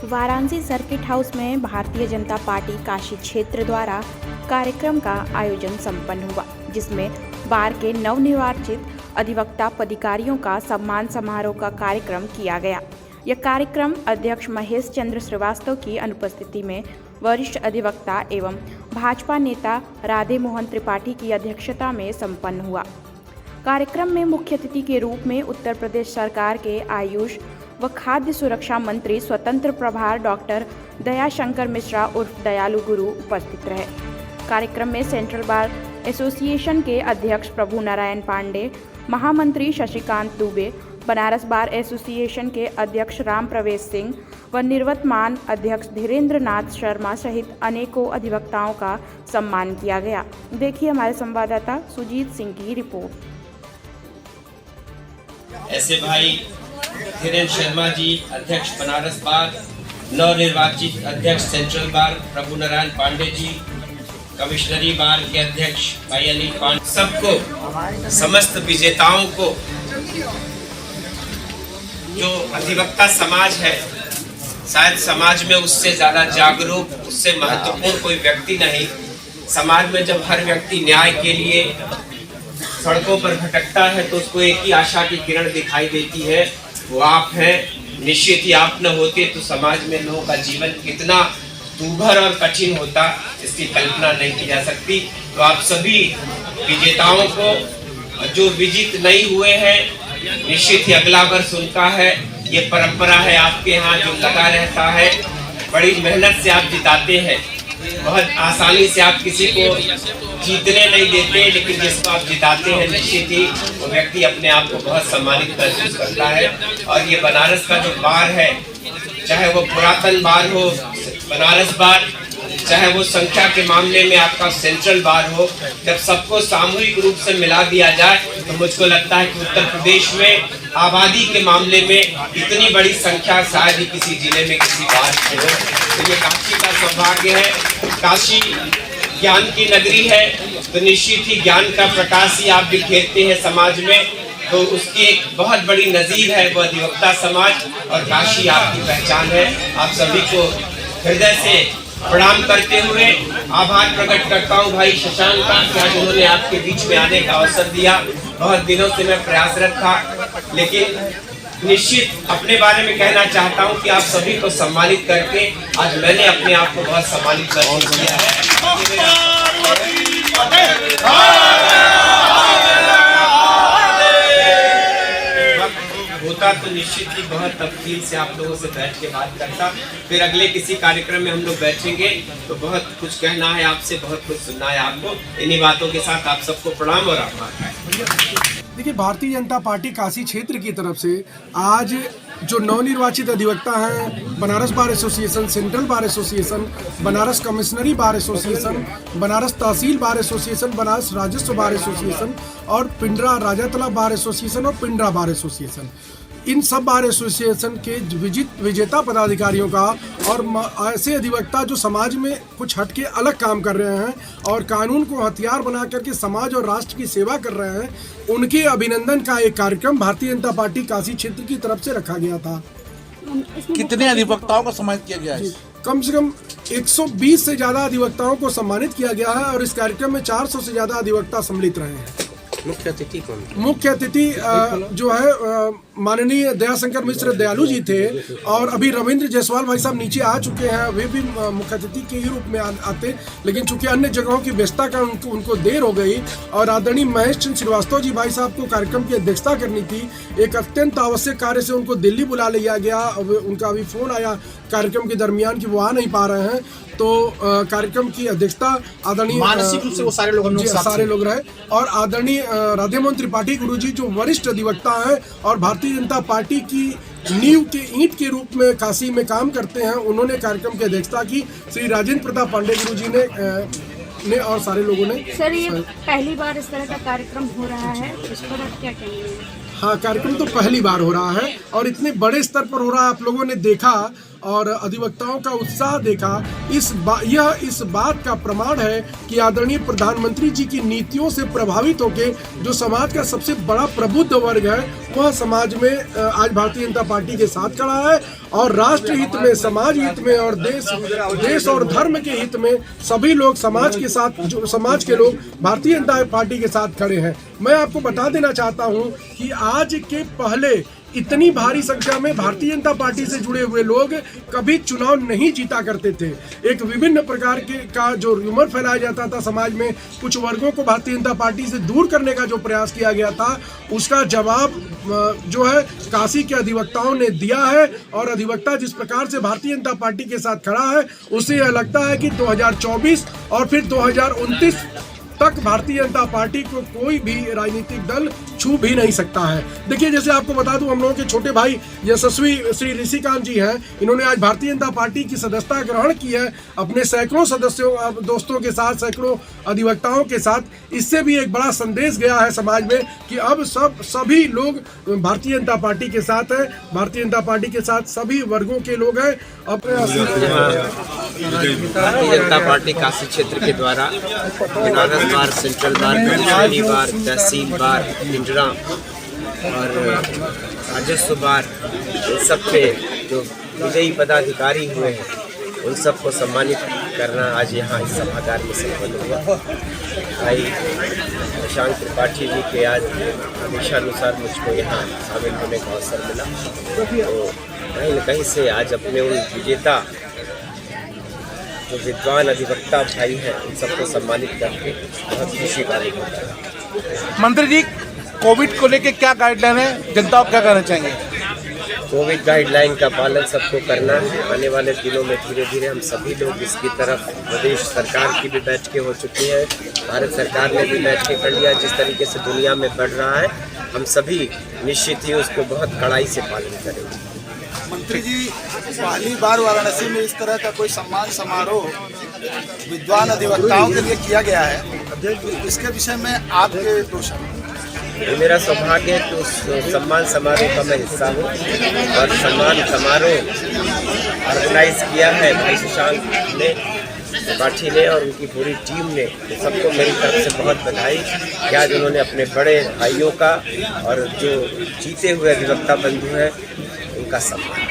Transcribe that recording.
Varanasi circuit house में Bharatiya Janata party Kashi क्षेत्र द्वारा कार्यक्रम का आयोजन संपन्न हुआ, जिसमें बार के नवनिर्वाचित अधिवक्ता पदाधिकारियों का सम्मान समारोह का कार्यक्रम किया गया। यह कार्यक्रम अध्यक्ष महेश चंद्र श्रीवास्तव की अनुपस्थिति में वरिष्ठ अधिवक्ता एवं भाजपा नेता राधे मोहन त्रिपाठी की अध्यक्षता में संपन्न हुआ। कार्यक्रम में मुख्य अतिथि के रूप में उत्तर प्रदेश सरकार के आयुष व खाद्य सुरक्षा मंत्री स्वतंत्र प्रभार डॉक्टर दयाशंकर मिश्रा उर्फ दयालु गुरु उपस्थित रहे। कार्यक्रम में सेंट्रल बार एसोसिएशन के अध्यक्ष प्रभु नारायण पांडे, महामंत्री शशिकांत दुबे, बनारस बार एसोसिएशन के अध्यक्ष राम प्रवेश सिंह व निवर्तमान अध्यक्ष धीरेन्द्र नाथ शर्मा सहित अनेकों अधिवक्ताओं का सम्मान किया गया। देखिए हमारे संवाददाता सुजीत सिंह की रिपोर्ट। ऐसे भाई धीरेन्द्र शर्मा जी, अध्यक्ष बनारस बार, नवनिर्वाचित अध्यक्ष सेंट्रल बार प्रभु नारायण पांडे जी, कमिश्नरी बार के अध्यक्ष भाई अनिल पांडे, सबको, समस्त विजेताओं को, जो अधिवक्ता समाज है, शायद समाज में उससे ज्यादा जागरूक, उससे महत्वपूर्ण कोई व्यक्ति नहीं। समाज में जब हर व्यक्ति न्याय के लिए सड़कों पर भटकता है तो उसको एक ही आशा की किरण दिखाई देती है, वो आप हैं। निश्चित ही आप न होते तो समाज में लोगों का जीवन कितना दूभर और कठिन होता, इसकी कल्पना नहीं की जा सकती। तो आप सभी विजेताओं को, जो विजित नहीं हुए हैं, निश्चित ही अगला वर्ष उनका है। ये परंपरा है आपके यहाँ जो लगा रहता है। बड़ी मेहनत से आप जिताते हैं, बहुत आसानी से आप किसी को जीतने नहीं देते, लेकिन जिसको आप जिताते हैं निश्चित ही वो व्यक्ति अपने आप को बहुत सम्मानित महसूस करता है। और ये बनारस का जो बार है, चाहे वो पुरातन बार हो बनारस बार, चाहे वो संख्या के मामले में आपका सेंट्रल बार हो, जब सबको सामूहिक रूप से मिला दिया जाए तो मुझको लगता है कि उत्तर प्रदेश में आबादी के मामले में इतनी बड़ी संख्या शायद ही किसी जिले में किसी बार की हो। तो ये काशी का सौभाग्य है। काशी ज्ञान की नगरी है, तो निश्चित ही ज्ञान का प्रकाश ही आप बिखेरते हैं समाज में, तो उसकी एक बहुत बड़ी नजीर है वो अधिवक्ता समाज, और काशी आपकी पहचान है। आप सभी को हृदय से प्रणाम करते हुए आभार प्रकट करता हूँ भाई शशांक का, जिन्होंने आपके बीच में आने का अवसर दिया। बहुत दिनों से मैं प्रयासरत था, लेकिन निश्चित अपने बारे में कहना चाहता हूँ कि आप सभी को सम्मानित करके आज मैंने अपने आप को बहुत सम्मानित महसूस किया है। होता तो निश्चित ही बहुत तफसील से आप लोगों से बैठ के बात करता, फिर अगले किसी कार्यक्रम में हम लोग बैठेंगे तो बहुत कुछ कहना है आपसे, बहुत कुछ सुनना है आपको। इन्हीं बातों के साथ आप सबको प्रणाम और आभार। देखिए, भारतीय जनता पार्टी काशी क्षेत्र की तरफ से आज जो नवनिर्वाचित अधिवक्ता हैं, Banaras bar association, central bar association, Banaras commissionary bar association, Banaras तहसील बार एसोसिएशन, बनारस राजस्व बार एसोसिएशन और पिंडरा राजातला बार एसोसिएशन और पिंडरा बार एसोसिएशन, इन सब बार एसोसिएशन के विजेता पदाधिकारियों का और ऐसे अधिवक्ता जो समाज में कुछ हटके अलग काम कर रहे हैं और कानून को हथियार बना करके समाज और राष्ट्र की सेवा कर रहे हैं, उनके अभिनंदन का एक कार्यक्रम भारतीय जनता पार्टी काशी क्षेत्र की तरफ से रखा गया था। कितने अधिवक्ताओं को सम्मानित किया गया है? कम से कम 120 से ज्यादा अधिवक्ताओं को सम्मानित किया गया है और इस कार्यक्रम में 400 से ज्यादा अधिवक्ता सम्मिलित रहे हैं। मुख्य अतिथि कौन? मुख्य अतिथि जो है माननीय दयाशंकर मिश्र दयालु जी थे, और अभी रविंद्र जायसवाल भाई साहब नीचे आ चुके हैं, वे भी मुख्य अतिथि के ही रूप में आते, लेकिन चूंकि अन्य जगहों की व्यस्तता का उनको देर हो गई। और आदरणीय महेश चंद्र श्रीवास्तव जी भाई साहब को कार्यक्रम की अध्यक्षता करनी थी, एक अत्यंत आवश्यक कार्य से उनको दिल्ली बुला लिया गया। उनका अभी फोन आया कार्यक्रम के दरमियान कि वो आ नहीं पा रहे हैं, तो कार्यक्रम की अध्यक्षता आदरणीय मानसिक रूप से वो सारे लोग रहे। और आदरणीय राधे मोहन त्रिपाठी गुरु जी जो वरिष्ठ अधिवक्ता हैं और भारतीय जनता पार्टी की नींव के ईंट के रूप में काशी में काम करते हैं, उन्होंने कार्यक्रम की अध्यक्षता की। श्री राजेंद्र प्रताप पांडे गुरु जी ने और सारे लोगों ने। सर, ये पहली बार इस तरह का कार्यक्रम हो रहा है, इस पर आप क्या कहेंगे? हाँ, कार्यक्रम तो पहली बार हो रहा है और इतने बड़े स्तर पर हो रहा है। आप लोगों ने देखा और अधिवक्ताओं का उत्साह देखा, यह इस बात का प्रमाण है कि आदरणीय प्रधानमंत्री जी की नीतियों से प्रभावित होकर जो समाज का सबसे बड़ा प्रबुद्ध वर्ग है वह समाज में आज भारतीय जनता पार्टी के साथ खड़ा है और राष्ट्र हित में, समाज हित में और देश और धर्म के हित में सभी लोग समाज के साथ, जो समाज के लोग भारतीय जनता पार्टी के साथ खड़े हैं। मैं आपको बता देना चाहता हूं कि आज के पहले इतनी भारी संख्या में भारतीय जनता पार्टी से जुड़े हुए लोग कभी चुनाव नहीं जीता करते थे। एक विभिन्न प्रकार के का जो र्यूमर फैलाया जाता था समाज में, कुछ वर्गों को भारतीय जनता पार्टी से दूर करने का जो प्रयास किया गया था, उसका जवाब जो है काशी के अधिवक्ताओं ने दिया है। और अधिवक्ता जिस प्रकार से भारतीय जनता पार्टी के साथ खड़ा है, उससे यह लगता है कि 2024 और फिर 2029 तक भारतीय जनता पार्टी को कोई भी राजनीतिक दल छू भी नहीं सकता है। देखिए, जैसे आपको बता दूं, हम लोगों के छोटे भाई यशस्वी श्री ऋषिकांत जी हैं, इन्होंने आज भारतीय जनता पार्टी की सदस्यता ग्रहण की है अपने सैकड़ों सदस्यों, दोस्तों के साथ, सैकड़ों अधिवक्ताओं के साथ। इससे भी एक बड़ा संदेश गया है समाज में कि अब सभी लोग भारतीय जनता पार्टी के साथ हैं, भारतीय जनता पार्टी के साथ सभी वर्गों के लोग हैं। भारतीय जनता पार्टी काशी क्षेत्र के द्वारा बनारस बार, सेंट्रल बार, कमिश्नरी बार, तहसील बार, पिंजरा और राजस्व बार, इन सब के जो विजयी पदाधिकारी हुए हैं उन सबको सम्मानित करना आज यहाँ इस सभागार में संपन्न हुआ। भाई शशांक त्रिपाठी जी के आज आदेशानुसार मुझको यहाँ शामिल होने का अवसर मिला, तो कहीं न कहीं से आज अपने उन विजेता जो विद्वान अधिवक्ता भाई हैं उन सबको सम्मानित करके बहुत खुशी का अनुभव है। मंत्री जी, कोविड को लेकर क्या गाइडलाइन है, जनता को क्या कहना चाहेंगे? कोविड गाइडलाइन का पालन सबको करना है। आने वाले दिनों में धीरे धीरे हम सभी लोग इसकी तरफ, प्रदेश सरकार की भी बैठकें हो चुकी हैं, भारत सरकार ने भी बैठकें कर लिया। जिस तरीके से दुनिया में बढ़ रहा है, हम सभी निश्चित ही उसको बहुत कड़ाई से पालन करेंगे। मंत्री जी, पहली बार वाराणसी में इस तरह का कोई सम्मान समारोह विद्वान अधिवक्ताओं के लिए किया गया है, इसके विषय में आपके दो शब्द। मेरा सौभाग्य है कि उस सम्मान समारोह का मैं हिस्सा हूँ और सम्मान समारोह ऑर्गेनाइज किया है भाई शशांक ने, त्रिपाठी ने और उनकी पूरी टीम ने। तो सबको मेरी तरफ से बहुत बधाई कि आज उन्होंने अपने बड़े भाइयों का और जो जीते हुए अधिवक्ता बंधु हैं उनका सम्मान।